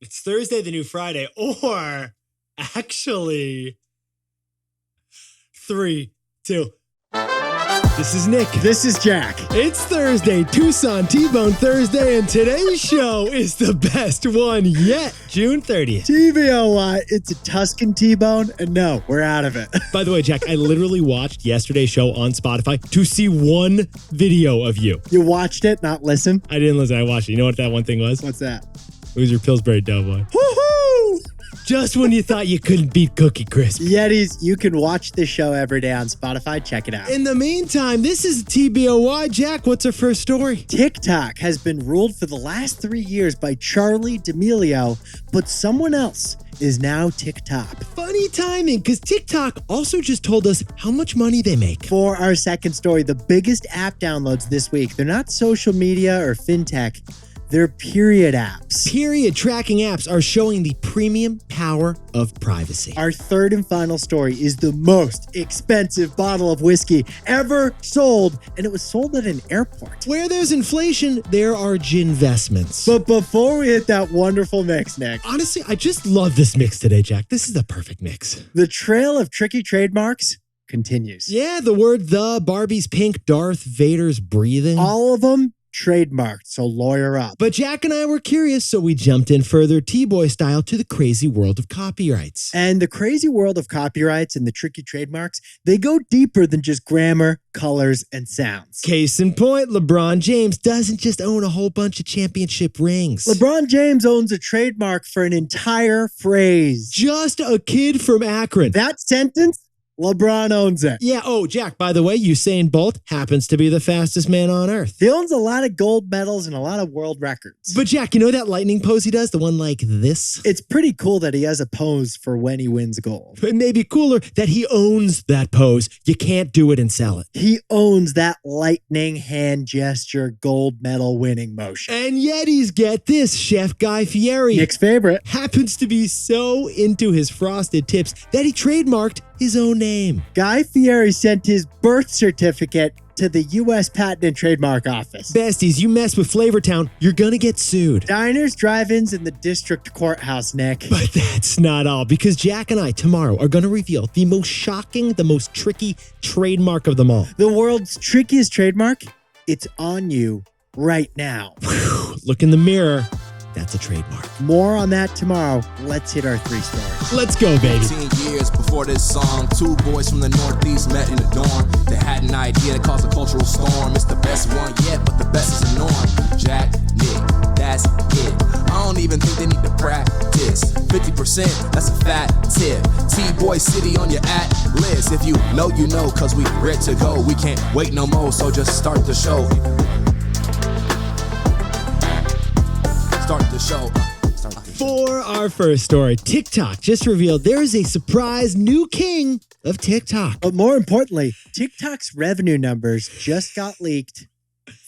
It's Thursday, the new Friday, or actually, 3, 2. This is Nick. This is Jack. It's Thursday, Tucson T-Bone Thursday, and today's show is the best one yet, June 30th. TBOY, it's a Tuscan T-bone, and no, we're out of it. By the way, Jack, I literally watched yesterday's show on Spotify to see one video of you. You watched it, not listen? I didn't listen, I watched it. You know what that one thing was? What's that? It was your Pillsbury Doughboy. Woohoo! Just when you thought you couldn't beat Cookie Crisp. Yetis, you can watch this show every day on Spotify. Check it out. In the meantime, this is TBOY. Jack, what's our first story? TikTok has been ruled for the last 3 years by Charli D'Amelio, but someone else is now TikTok. Funny timing, because TikTok also just told us how much money they make. For our second story, the biggest app downloads this week, they're not social media or fintech. They're period apps. Period tracking apps are showing the premium power of privacy. Our third and final story is the most expensive bottle of whiskey ever sold, and it was sold at an airport. Where there's inflation, there are ginvestments. But before we hit that wonderful mix, Nick, honestly, I just love this mix today, Jack. This is the perfect mix. The trail of tricky trademarks continues. Yeah, the word the, Barbie's pink, Darth Vader's breathing. All of them trademarked, so lawyer up. But Jack and I were curious, so we jumped in further T-Boy style to the crazy world of copyrights. And the crazy world of copyrights and the tricky trademarks, they go deeper than just grammar, colors, and sounds. Case in point, LeBron James doesn't just own a whole bunch of championship rings. LeBron James owns a trademark for an entire phrase. Just a kid from Akron. That sentence? LeBron owns it. Yeah. Oh, Jack, by the way, Usain Bolt happens to be the fastest man on earth. He owns a lot of gold medals and a lot of world records. But Jack, you know that lightning pose he does? The one like this? It's pretty cool that he has a pose for when he wins gold. It may be cooler that he owns that pose. You can't do it and sell it. He owns that lightning hand gesture gold medal winning motion. And Yetis, get this, Chef Guy Fieri, Nick's favorite, happens to be so into his frosted tips that he trademarked his own name. Guy Fieri sent his birth certificate to the U.S. Patent and Trademark Office. Besties, you mess with Flavortown, you're gonna get sued. Diners, drive-ins, and the district courthouse, Nick. But that's not all, because Jack and I tomorrow are gonna reveal the most shocking, the most tricky trademark of them all. The world's trickiest trademark? It's on you right now. Whew, look in the mirror. That's a trademark. More on that tomorrow. Let's hit our 3 stories. Let's go, baby. 15 years before this song, 2 boys from the Northeast met in the dorm. They had an idea that caused a cultural storm. It's the best one yet, but the best is the norm. Jack, Nick, that's it. I don't even think they need to practice. 50%, that's a fat tip. T-Boy City on your at list. If you know, you know, cause we ready to go. We can't wait no more, so just start the show. Start the show. For our first story, TikTok just revealed there is a surprise new king of TikTok. But more importantly, TikTok's revenue numbers just got leaked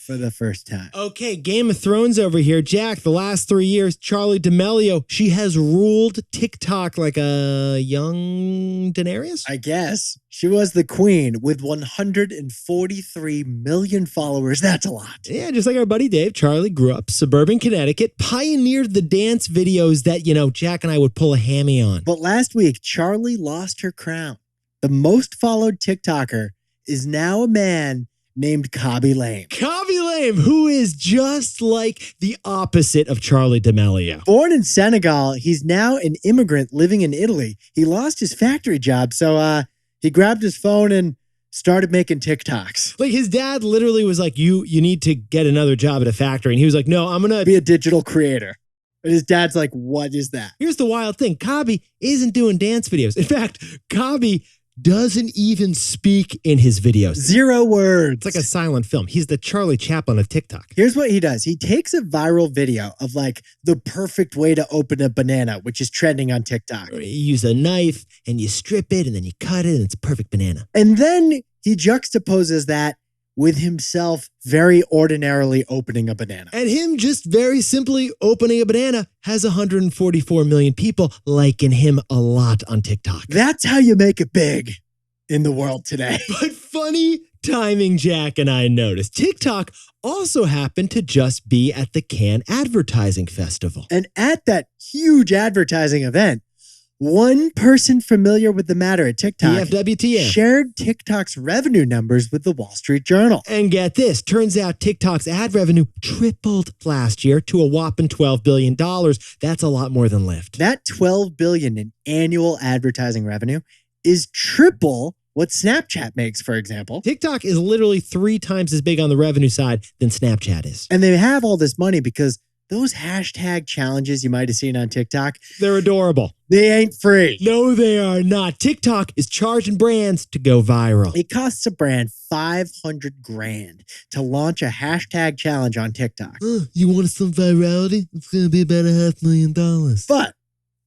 for the first time. Okay, Game of Thrones over here. Jack, the last 3 years, Charli D'Amelio, she has ruled TikTok like a young Daenerys? I guess. She was the queen with 143 million followers. That's a lot. Yeah, just like our buddy Dave, Charli grew up suburban Connecticut, pioneered the dance videos that, Jack and I would pull a hammy on. But last week, Charli lost her crown. The most followed TikToker is now a man named Khaby Lame. Khaby Lame, who is just like the opposite of Charli D'Amelio. Born in Senegal, he's now an immigrant living in Italy. He lost his factory job, so he grabbed his phone and started making TikToks. Like his dad literally was like, you need to get another job at a factory. And he was like, no, I'm going to be a digital creator. But his dad's like, what is that? Here's the wild thing. Khaby isn't doing dance videos. In fact, Khaby doesn't even speak in his videos. 0 words. It's like a silent film. He's the Charlie Chaplin of TikTok. Here's what he does. He takes a viral video of like the perfect way to open a banana, which is trending on TikTok. You use a knife and you strip it and then you cut it and it's a perfect banana. And then he juxtaposes that with himself very ordinarily opening a banana. And him just very simply opening a banana has 144 million people liking him a lot on TikTok. That's how you make it big in the world today. But funny timing Jack and I noticed. TikTok also happened to just be at the Cannes Advertising Festival. And at that huge advertising event, one person familiar with the matter at TikTok PFWTM shared TikTok's revenue numbers with the Wall Street Journal. And get this, turns out TikTok's ad revenue tripled last year to a whopping $12 billion. That's a lot more than Lyft. That $12 billion in annual advertising revenue is triple what Snapchat makes, for example. TikTok is literally 3 times as big on the revenue side than Snapchat is. And they have all this money because those hashtag challenges you might have seen on TikTok, they're adorable. they ain't free. No, they are not. TikTok is charging brands to go viral. It costs a brand $500,000 to launch a hashtag challenge on TikTok. You want some virality? It's going to be about $500,000. But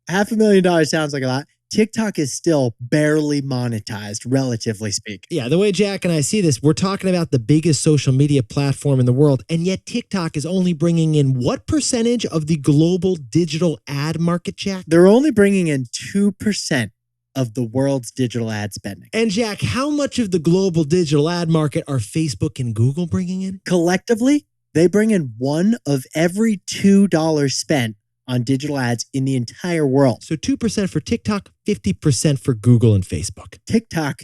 $500,000 sounds like a lot. TikTok is still barely monetized, relatively speaking. Yeah, the way Jack and I see this, we're talking about the biggest social media platform in the world, and yet TikTok is only bringing in what percentage of the global digital ad market, Jack? They're only bringing in 2% of the world's digital ad spending. And Jack, how much of the global digital ad market are Facebook and Google bringing in? Collectively, they bring in $1 of every $2 spent on digital ads in the entire world. So 2% for TikTok, 50% for Google and Facebook. TikTok,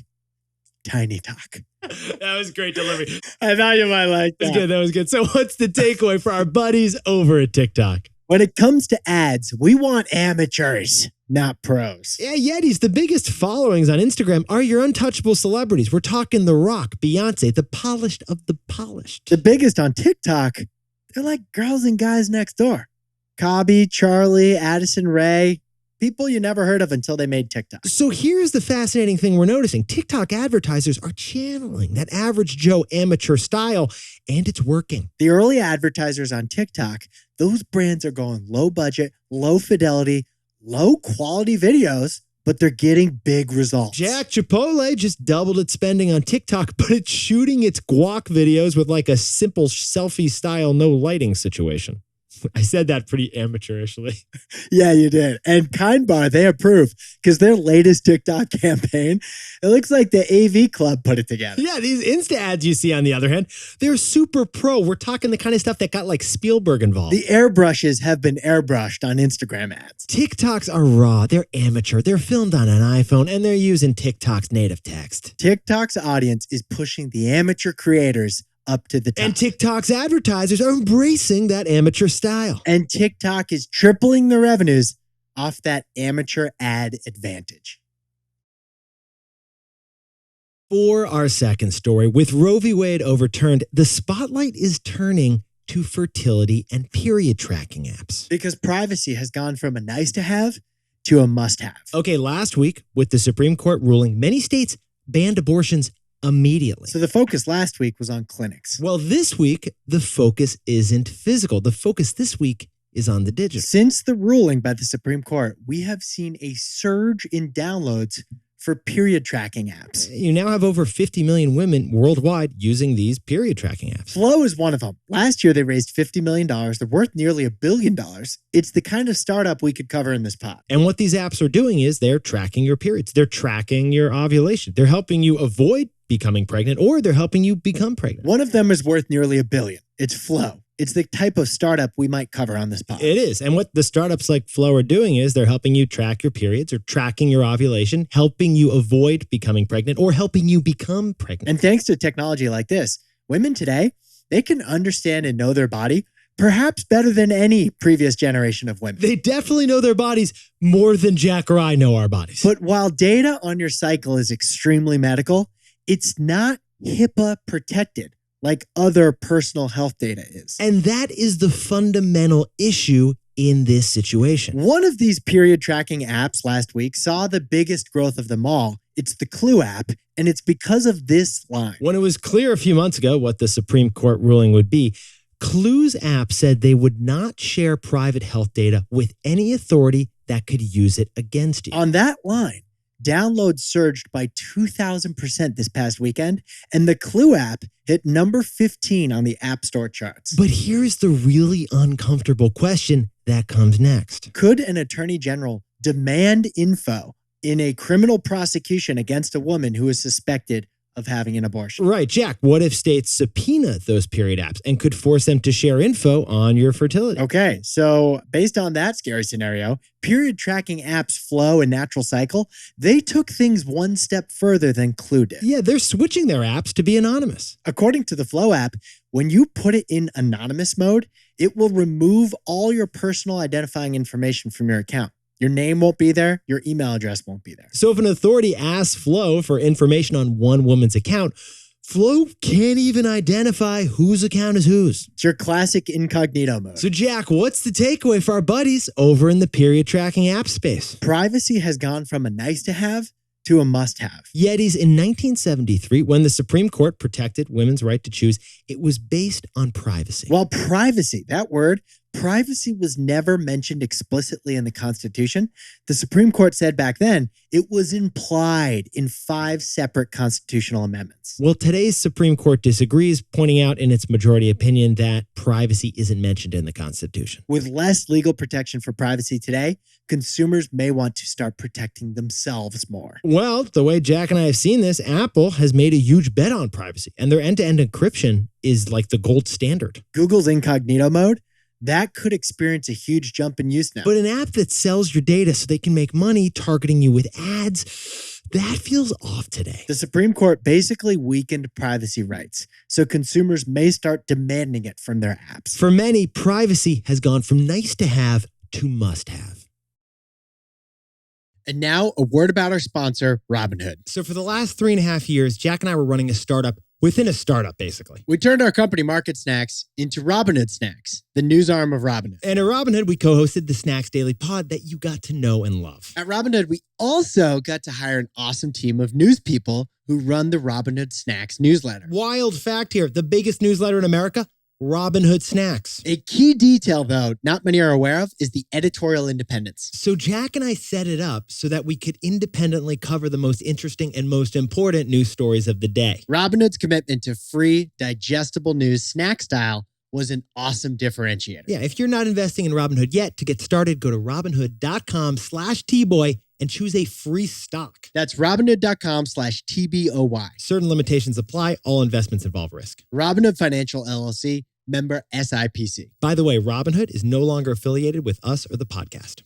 tiny talk. That was great delivery. I thought you might like That was good. That was good. So what's the takeaway for our buddies over at TikTok? When it comes to ads, we want amateurs, not pros. Yeah, Yetis, the biggest followings on Instagram are your untouchable celebrities. We're talking The Rock, Beyonce, the polished of the polished. The biggest on TikTok, they're like girls and guys next door. Cobby, Charlie, Addison Rae, people you never heard of until they made TikTok. So here's the fascinating thing we're noticing. TikTok advertisers are channeling that average Joe amateur style, and it's working. The early advertisers on TikTok, those brands are going low budget, low fidelity, low quality videos, but they're getting big results. Jack, Chipotle just doubled its spending on TikTok, but it's shooting its guac videos with like a simple selfie style, no lighting situation. I said that pretty amateurishly. Yeah, you did. And Kind Bar, they approve because their latest TikTok campaign, it looks like the AV Club put it together. Yeah, these Insta ads you see, on the other hand, they're super pro. We're talking the kind of stuff that got like Spielberg involved. The airbrushes have been airbrushed on Instagram ads. TikToks are raw. They're amateur. They're filmed on an iPhone, and they're using TikTok's native text. TikTok's audience is pushing the amateur creators up to the top. And TikTok's advertisers are embracing that amateur style. And TikTok is tripling the revenues off that amateur ad advantage. For our second story, with Roe v. Wade overturned, the spotlight is turning to fertility and period tracking apps. Because privacy has gone from a nice to have to a must have. Okay, last week, with the Supreme Court ruling, many states banned abortions immediately. So the focus last week was on clinics. Well, this week, the focus isn't physical. The focus this week is on the digital. Since the ruling by the Supreme Court, we have seen a surge in downloads for period tracking apps. You now have over 50 million women worldwide using these period tracking apps. Flow is one of them. Last year, they raised $50 million. They're worth nearly $1 billion. It's the kind of startup we could cover in this pod. And what these apps are doing is they're tracking your periods. They're tracking your ovulation. They're helping you avoid becoming pregnant, or they're helping you become pregnant. One of them is worth nearly $1 billion. It's Flow. It's the type of startup we might cover on this pod. It is. And what the startups like Flow are doing is they're helping you track your periods or tracking your ovulation, helping you avoid becoming pregnant or helping you become pregnant. And thanks to technology like this, women today, they can understand and know their body perhaps better than any previous generation of women. They definitely know their bodies more than Jack or I know our bodies. But while data on your cycle is extremely medical, it's not HIPAA protected like other personal health data is. And that is the fundamental issue in this situation. One of these period tracking apps last week saw the biggest growth of them all. It's the Clue app, and it's because of this line. When it was clear a few months ago what the Supreme Court ruling would be, Clue's app said they would not share private health data with any authority that could use it against you. On that line, downloads surged by 2,000% this past weekend, and the Clue app hit number 15 on the App Store charts. But here's the really uncomfortable question that comes next. Could an attorney general demand info in a criminal prosecution against a woman who is suspected of having an abortion. Right, Jack. What if states subpoena those period apps and could force them to share info on your fertility? Okay, so based on that scary scenario, period tracking apps Flow and Natural Cycle, they took things one step further than Clue did. Yeah, they're switching their apps to be anonymous. According to the Flow app, when you put it in anonymous mode, it will remove all your personal identifying information from your account. Your name won't be there. Your email address won't be there. So if an authority asks Flow for information on one woman's account, Flow can't even identify whose account is whose. It's your classic incognito mode. So Jack, what's the takeaway for our buddies over in the period tracking app space? Privacy has gone from a nice to have to a must have. Yetis, in 1973, when the Supreme Court protected women's right to choose, it was based on privacy. Well, privacy, that word, privacy was never mentioned explicitly in the Constitution. The Supreme Court said back then it was implied in 5 separate constitutional amendments. Well, today's Supreme Court disagrees, pointing out in its majority opinion that privacy isn't mentioned in the Constitution. With less legal protection for privacy today, consumers may want to start protecting themselves more. Well, the way Jack and I have seen this, Apple has made a huge bet on privacy, and their end-to-end encryption is like the gold standard. Google's incognito mode, that could experience a huge jump in use now. But an app that sells your data so they can make money targeting you with ads, that feels off today. The Supreme Court basically weakened privacy rights, so consumers may start demanding it from their apps. For many, privacy has gone from nice to have to must have. And now a word about our sponsor, Robinhood. So for the last 3.5 years, Jack and I were running a startup within a startup, basically. We turned our company Market Snacks into Robinhood Snacks, the news arm of Robinhood. And at Robinhood, we co-hosted the Snacks Daily Pod that you got to know and love. At Robinhood, we also got to hire an awesome team of news people who run the Robinhood Snacks newsletter. Wild fact here, the biggest newsletter in America, Robinhood Snacks. A key detail, though, not many are aware of, is the editorial independence. So Jack and I set it up so that we could independently cover the most interesting and most important news stories of the day. Robinhood's commitment to free, digestible news snack style was an awesome differentiator. Yeah, if you're not investing in Robinhood yet, to get started, go to robinhood.com/tboy and choose a free stock. That's robinhood.com/TBOY. Certain limitations apply. All investments involve risk. Robinhood Financial LLC, member SIPC. By the way, Robinhood is no longer affiliated with us or the podcast.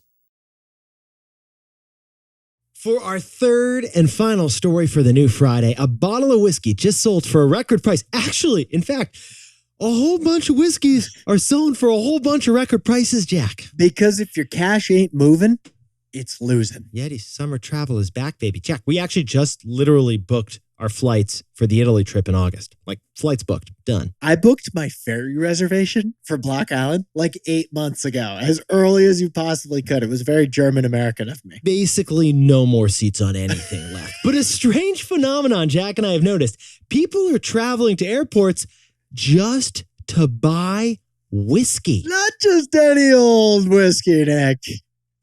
For our third and final story for the new Friday, a bottle of whiskey just sold for a record price. Actually, in fact, a whole bunch of whiskeys are selling for a whole bunch of record prices, Jack. Because if your cash ain't moving, it's losing. Yeti's summer travel is back, baby. Jack, we actually just literally booked our flights for the Italy trip in August. Like, flights booked, done. I booked my ferry reservation for Block Island like 8 months ago, as early as you possibly could. It was very German-American of me. Basically, no more seats on anything left. But a strange phenomenon Jack and I have noticed. People are traveling to airports just to buy whiskey. Not just any old whiskey, Nick.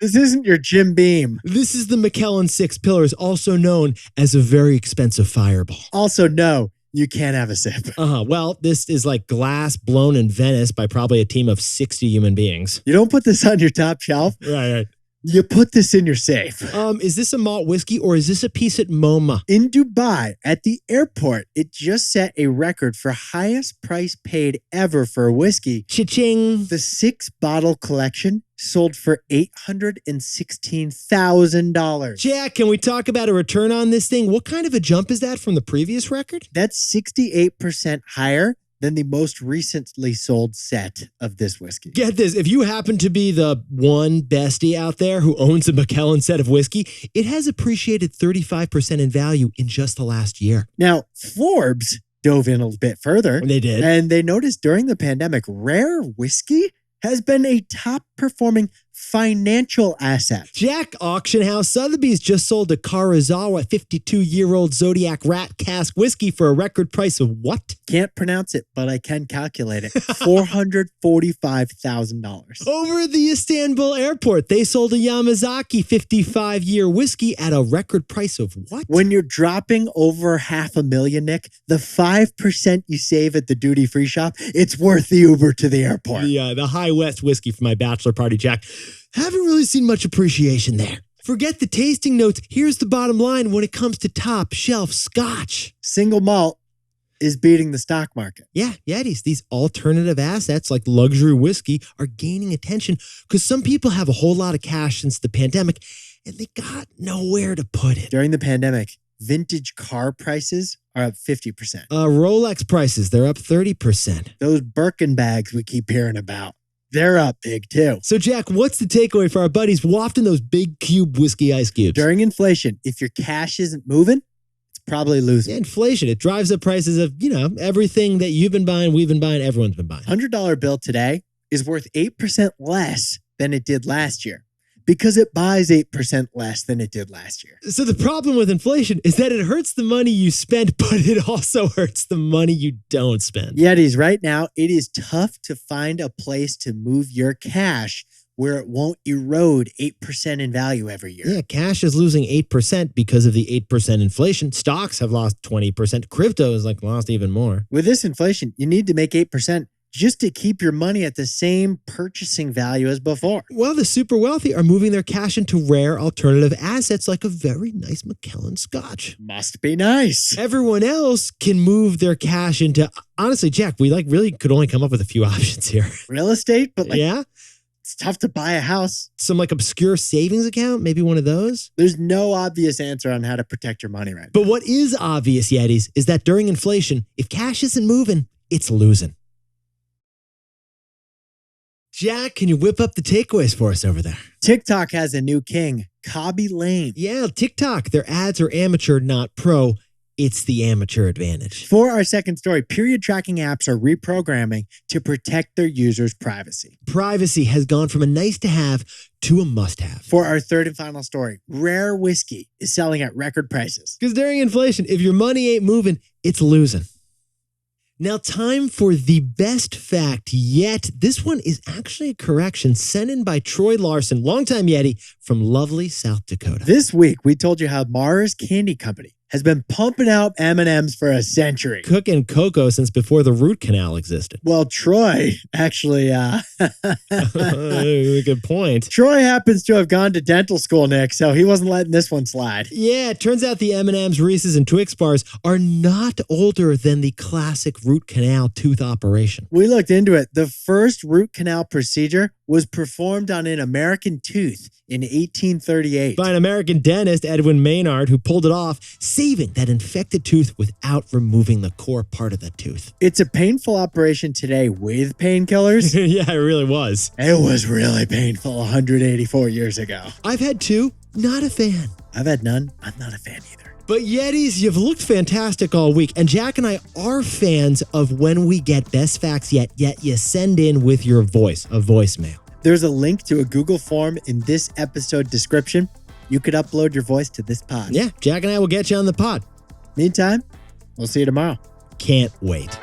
This isn't your Jim Beam. This is the Macallan Six Pillars, also known as a very expensive fireball. Also, no, you can't have a sip. Well, this is like glass blown in Venice by probably a team of 60 human beings. You don't put this on your top shelf. Right. You put this in your safe. Is this a malt whiskey or is this a piece at MoMA? In Dubai, at the airport, it just set a record for highest price paid ever for a whiskey. Cha-ching. The 6-bottle collection sold for $816,000. Jack, can we talk about a return on this thing? What kind of a jump is that from the previous record? That's 68% higher than the most recently sold set of this whiskey. Get this, if you happen to be the one bestie out there who owns a Macallan set of whiskey, it has appreciated 35% in value in just the last year. Now, Forbes dove in a bit further. They did. And they noticed during the pandemic, rare whiskey has been a top performing financial asset. Jack, auction house Sotheby's just sold a Karazawa 52-year-old Zodiac Rat cask whiskey for a record price of what? Can't pronounce it, but I can calculate it. $445,000. Over the Istanbul airport, they sold a Yamazaki 55-year whiskey at a record price of what? When you're dropping over $500,000, Nick, the 5% you save at the duty-free shop, it's worth the Uber to the airport. The High West whiskey for my bachelor party, Jack. Haven't really seen much appreciation there. Forget the tasting notes. Here's the bottom line when it comes to top shelf scotch. Single malt is beating the stock market. Yeah, Yetis, these alternative assets like luxury whiskey are gaining attention because some people have a whole lot of cash since the pandemic and they got nowhere to put it. During the pandemic, vintage car prices are up 50%. Rolex prices, they're up 30%. Those Birkin bags we keep hearing about, they're up big too. So, Jack, what's the takeaway for our buddies wafting those big cube whiskey ice cubes? During inflation, if your cash isn't moving, it's probably losing. Yeah, inflation, it drives up prices of, everything that you've been buying, we've been buying, everyone's been buying. $100 bill today is worth 8% less than it did last year because it buys 8% less than it did last year. So the problem with inflation is that it hurts the money you spend, but it also hurts the money you don't spend. Yetis, right now, it is tough to find a place to move your cash where it won't erode 8% in value every year. Yeah, cash is losing 8% because of the 8% inflation. Stocks have lost 20%. Crypto has lost even more. With this inflation, you need to make 8% just to keep your money at the same purchasing value as before. Well, the super wealthy are moving their cash into rare alternative assets like a very nice Macallan Scotch. Must be nice. Everyone else can move their cash into, honestly, Jack, we really could only come up with a few options here. Real estate, but yeah, it's tough to buy a house. some obscure savings account, maybe one of those. There's no obvious answer on how to protect your money right now. But what is obvious, Yetis, is that during inflation, if cash isn't moving, it's losing. Jack, can you whip up the takeaways for us over there? TikTok has a new king, Cobby Lane. Yeah, TikTok, their ads are amateur, not pro. It's the amateur advantage. For our second story, period tracking apps are reprogramming to protect their users' privacy. Privacy has gone from a nice to have to a must have. For our third and final story, rare whiskey is selling at record prices. Because during inflation, if your money ain't moving, it's losing. Now, time for the best fact yet. This one is actually a correction sent in by Troy Larson, longtime Yeti from lovely South Dakota. This week, we told you how Mars Candy Company has been pumping out M&Ms for a century. Cooking cocoa since before the root canal existed. Well, Troy actually, Good point. Troy happens to have gone to dental school, Nick, so he wasn't letting this one slide. Yeah, it turns out the M&Ms, Reese's, and Twix bars are not older than the classic root canal tooth operation. We looked into it. The first root canal procedure was performed on an American tooth in 1838. By an American dentist, Edwin Maynard, who pulled it off, saving that infected tooth without removing the core part of the tooth. It's a painful operation today with painkillers. Yeah, it really was. It was really painful 184 years ago. I've had two, not a fan. I've had none. I'm not a fan either. But Yetis, you've looked fantastic all week. And Jack and I are fans of when we get best facts yet you send in with your voice, a voicemail. There's a link to a Google form in this episode description. You could upload your voice to this pod. Yeah, Jack and I will get you on the pod. Meantime, we'll see you tomorrow. Can't wait.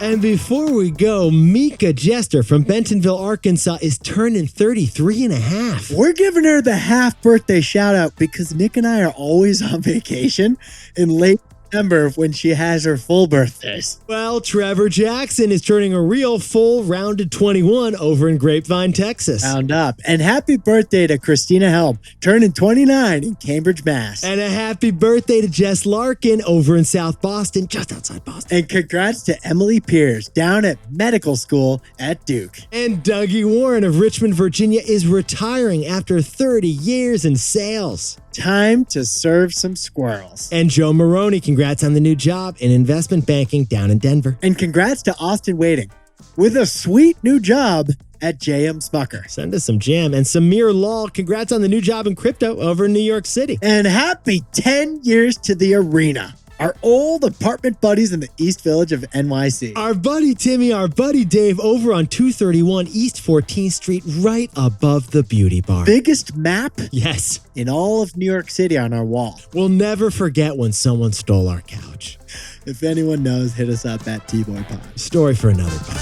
And before we go, Mika Jester from Bentonville, Arkansas is turning 33 and a half. We're giving her the half birthday shout out because Nick and I are always on vacation in late September when she has her full birthdays. Well, Trevor Jackson is turning a real full rounded 21 over in Grapevine, Texas. Round up. And happy birthday to Christina Helm, turning 29 in Cambridge, Mass. And a happy birthday to Jess Larkin over in South Boston, just outside Boston. And congrats to Emily Pierce down at medical school at Duke. And Dougie Warren of Richmond, Virginia is retiring after 30 years in sales. Time to serve some squirrels. And Joe Maroney, congrats on the new job in investment banking down in Denver. And congrats to Austin Wading with a sweet new job at JM Smucker. Send us some jam. And Samir Lal, congrats on the new job in crypto over in New York City. And happy 10 years to the Arena, our old apartment buddies in the East Village of NYC. Our buddy Timmy, our buddy Dave over on 231 East 14th Street, right above the beauty bar. Biggest map Yes. in all of New York City on our wall. We'll never forget when someone stole our couch. If anyone knows, hit us up at T-Boy Pod. Story for another pod.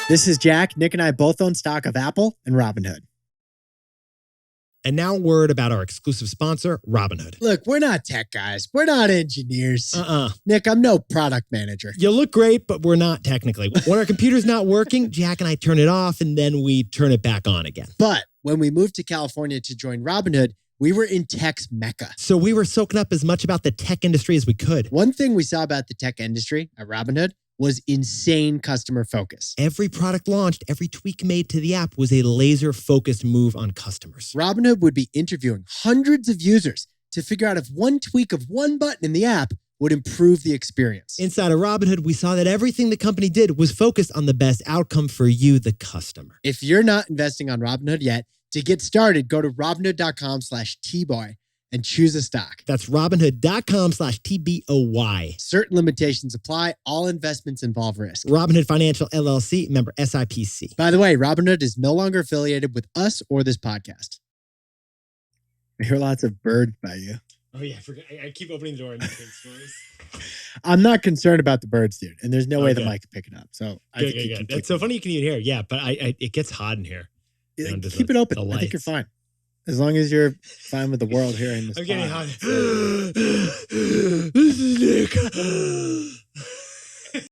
This is Jack. Nick and I both own stock of Apple and Robinhood. And now word about our exclusive sponsor, Robinhood. Look, we're not tech guys. We're not engineers. Nick, I'm no product manager. You look great, but we're not technically. When our computer's not working, Jack and I turn it off and then we turn it back on again. But when we moved to California to join Robinhood, we were in tech's mecca. So we were soaking up as much about the tech industry as we could. One thing we saw about the tech industry at Robinhood was insane customer focus. Every product launched, every tweak made to the app was a laser-focused move on customers. Robinhood would be interviewing hundreds of users to figure out if one tweak of one button in the app would improve the experience. Inside of Robinhood, we saw that everything the company did was focused on the best outcome for you, the customer. If you're not investing on Robinhood yet, to get started, go to Robinhood.com/TBoy and choose a stock. That's Robinhood.com/TBOY. Certain limitations apply. All investments involve risk. Robinhood Financial LLC, member SIPC. By the way, Robinhood is no longer affiliated with us or this podcast. I hear lots of birds by you. Oh, yeah. I keep opening the door and making stories. I'm not concerned about the birds, dude. And there's no way the mic can pick it up. So I think you can It's so funny you can even hear. Yeah, but it gets hot in here. Keep it open. I think you're fine. As long as you're fine with the world hearing this. I'm getting hot. This is Nick.